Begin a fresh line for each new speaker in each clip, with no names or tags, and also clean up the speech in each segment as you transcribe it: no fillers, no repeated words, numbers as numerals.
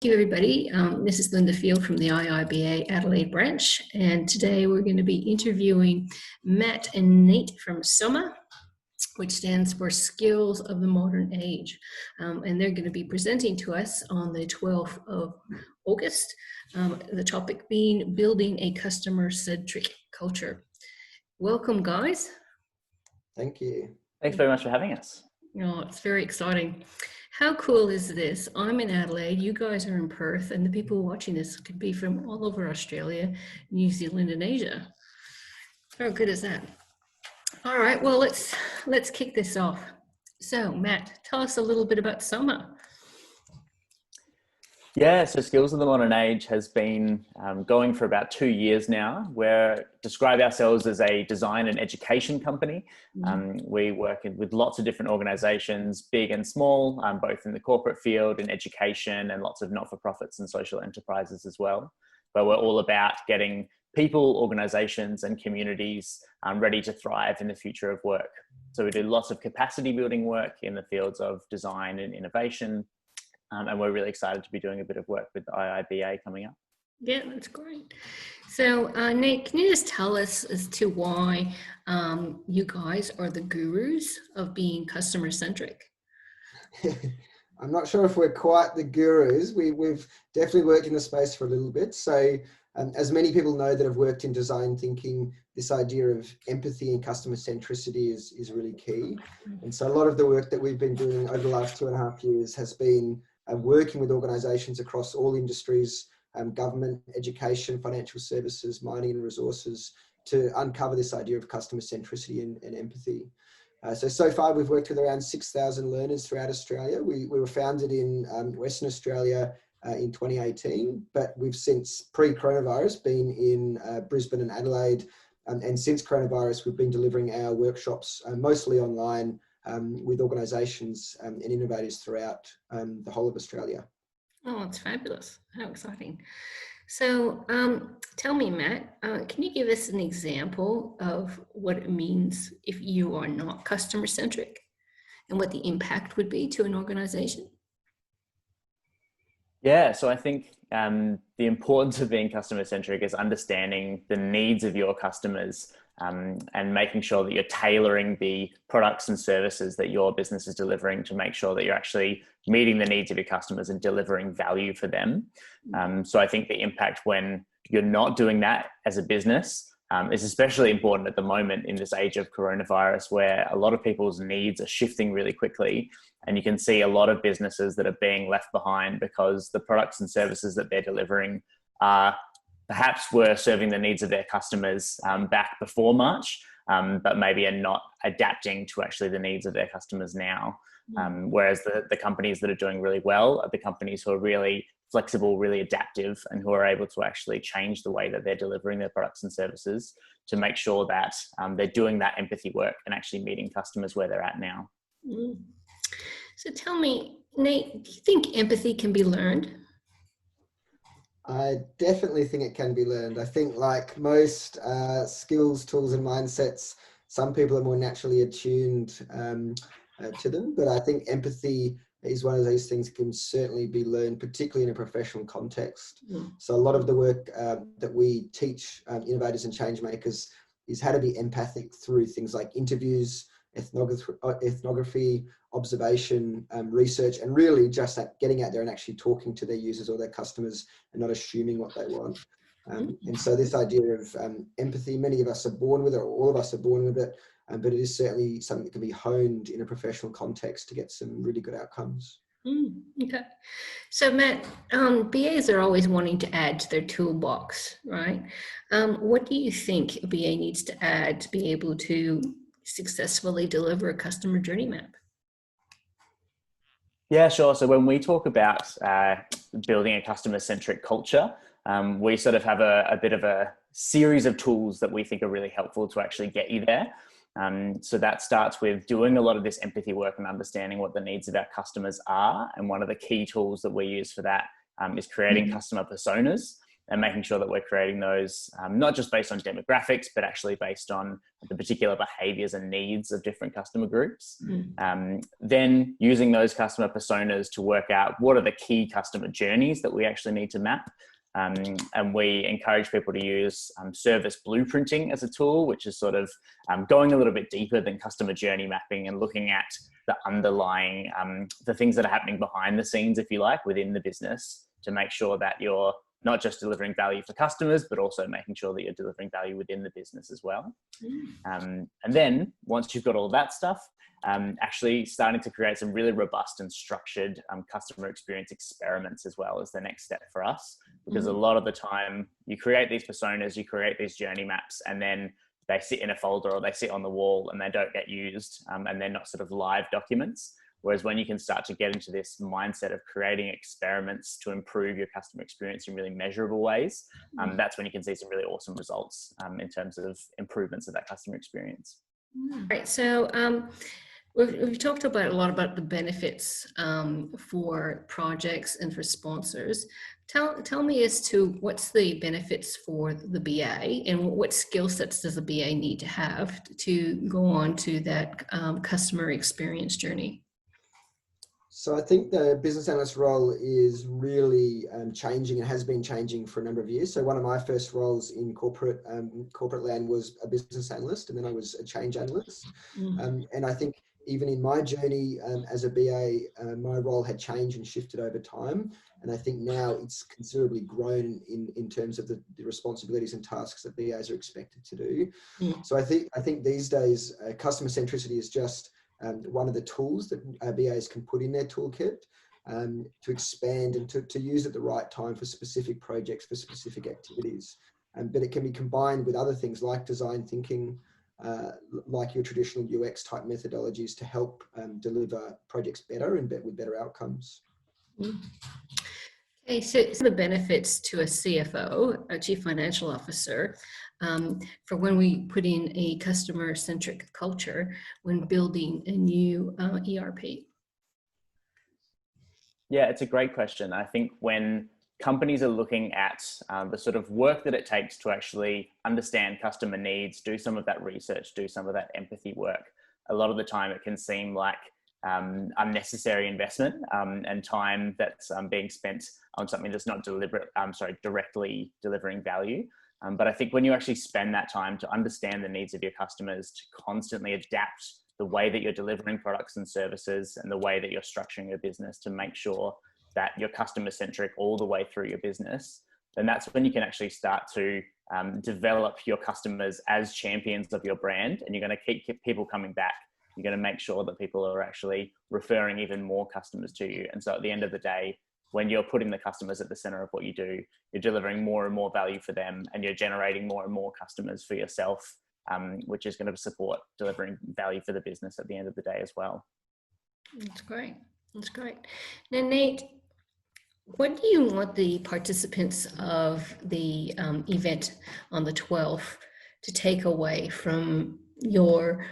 Thank you, everybody. This is Linda Field from the IIBA Adelaide branch, and today we're going to be interviewing Matt and Nate from SOMA, which stands for Skills of the Modern Age. And they're going to be presenting to us on the 12th of August, the topic being building a customer-centric culture. Welcome, guys.
Thank you.
Thanks very much for having us.
Oh, it's very exciting. How cool is this? I'm in Adelaide, you guys are in Perth, and the people watching this could be from all over Australia, New Zealand, and Asia. How good is that? All right, well, let's kick this off. So, Matt, tell us a little bit about SOMA.
Yeah, so Skills of the Modern Age has been going for about 2 years now. We describe ourselves as a design and education company. We work with lots of different organizations, big and small, both in the corporate field, in education, and lots of not-for-profits and social enterprises as well. But we're all about getting people, organizations, and communities ready to thrive in the future of work. So we do lots of capacity building work in the fields of design and innovation. And we're really excited to be doing a bit of work with the IIBA coming up.
Yeah, that's great. So, Nate, can you just tell us as to why you guys are the gurus of being customer-centric?
I'm not sure if we're quite the gurus. We've definitely worked in the space for a little bit. So as many people know that have worked in design thinking, this idea of empathy and customer centricity is really key. And so a lot of the work that we've been doing over the last 2.5 years has been working with organizations across all industries, government, education, financial services, mining and resources, to uncover this idea of customer centricity and empathy. So far we've worked with around 6,000 learners throughout Australia. We were founded in Western Australia in 2018, but we've since pre-coronavirus been in Brisbane and Adelaide. And since coronavirus, we've been delivering our workshops mostly online with organisations and innovators throughout the whole of Australia.
Oh, it's fabulous. How exciting. So tell me, Matt, can you give us an example of what it means if you are not customer-centric and what the impact would be to an organisation?
Yeah, so I think the importance of being customer-centric is understanding the needs of your customers and making sure that you're tailoring the products and services that your business is delivering to make sure that you're actually meeting the needs of your customers and delivering value for them. So I think the impact when you're not doing that as a business is especially important at the moment in this age of coronavirus, where a lot of people's needs are shifting really quickly. And you can see a lot of businesses that are being left behind because the products and services that they're delivering perhaps were serving the needs of their customers back before March, but maybe are not adapting to actually the needs of their customers now. Whereas the companies that are doing really well are the companies who are really flexible, really adaptive, and who are able to actually change the way that they're delivering their products and services to make sure that they're doing that empathy work and actually meeting customers where they're at now.
So tell me, Nate, do you think empathy can be learned?
I definitely think it can be learned. I think like most skills, tools and mindsets, some people are more naturally attuned to them, but I think empathy is one of these things that can certainly be learned, particularly in a professional context. So a lot of the work that we teach innovators and change makers is how to be empathic through things like interviews, ethnography, observation, research, and really just that getting out there and actually talking to their users or their customers and not assuming what they want. And so this idea of empathy, many of us are born with it, or all of us are born with it, but it is certainly something that can be honed in a professional context to get some really good outcomes.
Okay. So Matt, BAs are always wanting to add to their toolbox, right? What do you think a BA needs to add to be able to successfully deliver a customer journey map?
Yeah, sure. So when we talk about building a customer-centric culture, we sort of have a bit of a series of tools that we think are really helpful to actually get you there. So that starts with doing a lot of this empathy work and understanding what the needs of our customers are. And one of the key tools that we use for that is creating customer personas. and making sure that we're creating those not just based on demographics, but actually based on the particular behaviors and needs of different customer groups. Then using those customer personas to work out what are the key customer journeys that we actually need to map. And we encourage people to use service blueprinting as a tool, which is sort of going a little bit deeper than customer journey mapping and looking at the underlying, the things that are happening behind the scenes, if you like, within the business, to make sure that you're not just delivering value for customers, but also making sure that you're delivering value within the business as well. And then once you've got all that stuff, actually starting to create some really robust and structured customer experience experiments as well as the next step for us. Because a lot of the time you create these personas, you create these journey maps, and then they sit in a folder or they sit on the wall and they don't get used, and they're not sort of live documents. Whereas when you can start to get into this mindset of creating experiments to improve your customer experience in really measurable ways, that's when you can see some really awesome results in terms of improvements of that customer experience.
Right. So we've talked about a lot about the benefits for projects and for sponsors. Tell me as to what's the benefits for the BA and what skill sets does the BA need to have to go on to that customer experience journey?
So I think the business analyst role is really changing and has been changing for a number of years. So one of my first roles in corporate land was a business analyst, and then I was a change analyst. And I think even in my journey as a BA, my role had changed and shifted over time. And I think now it's considerably grown in terms of the responsibilities and tasks that BAs are expected to do. So I think these days, customer centricity is just one of the tools that BAs can put in their toolkit to expand and to use at the right time for specific projects, for specific activities. But it can be combined with other things like design thinking, like your traditional UX type methodologies to help deliver projects better and with better outcomes.
Okay, so the benefits to a CFO, a Chief Financial Officer, for when we put in a customer-centric culture when building a new ERP?
Yeah, it's a great question. I think when companies are looking at the sort of work that it takes to actually understand customer needs, do some of that research, do some of that empathy work, a lot of the time it can seem like unnecessary investment and time that's being spent on something that's not directly delivering value. But I think when you actually spend that time to understand the needs of your customers, to constantly adapt the way that you're delivering products and services and the way that you're structuring your business to make sure that you're customer centric all the way through your business, then that's when you can actually start to develop your customers as champions of your brand, and you're going to keep people coming back. You're going to make sure that people are actually referring even more customers to you. And so at the end of the day, when you're putting the customers at the center of what you do, you're delivering more and more value for them, and you're generating more and more customers for yourself, which is going to support delivering value for the business at the end of the day as well.
That's great. That's great. Now, Nate, what do you want the participants of the event on the 12th to take away from your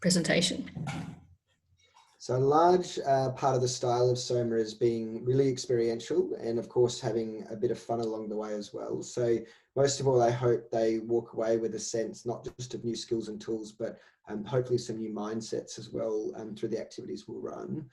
presentation?
So a large part of the style of SOMA is being really experiential and of course having a bit of fun along the way as well. So most of all, I hope they walk away with a sense not just of new skills and tools, but hopefully some new mindsets as well through the activities we'll run.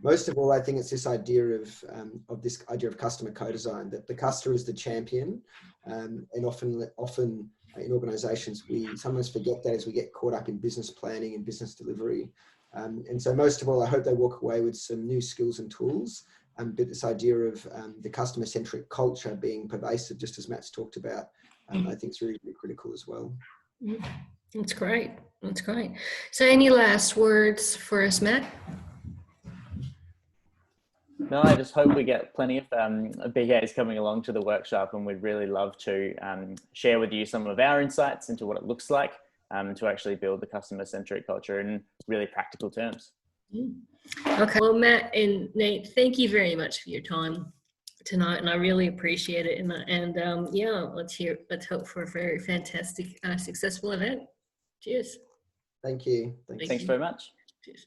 Most of all, I think it's this idea of customer co-design, that the customer is the champion, and often in organizations we sometimes forget that as we get caught up in business planning and business delivery. And so most of all, I hope they walk away with some new skills and tools, but this idea of the customer-centric culture being pervasive, just as Matt's talked about, I think is really, really critical as well.
That's great. That's great. So any last words for us, Matt?
No, I just hope we get plenty of BAs coming along to the workshop, and we'd really love to share with you some of our insights into what it looks like to actually build the customer-centric culture in really practical terms.
Okay. Well, Matt and Nate, thank you very much for your time tonight, and I really appreciate it. And yeah, let's hope for a very fantastic, successful event. Cheers.
Thank you.
Thanks very much.
Cheers.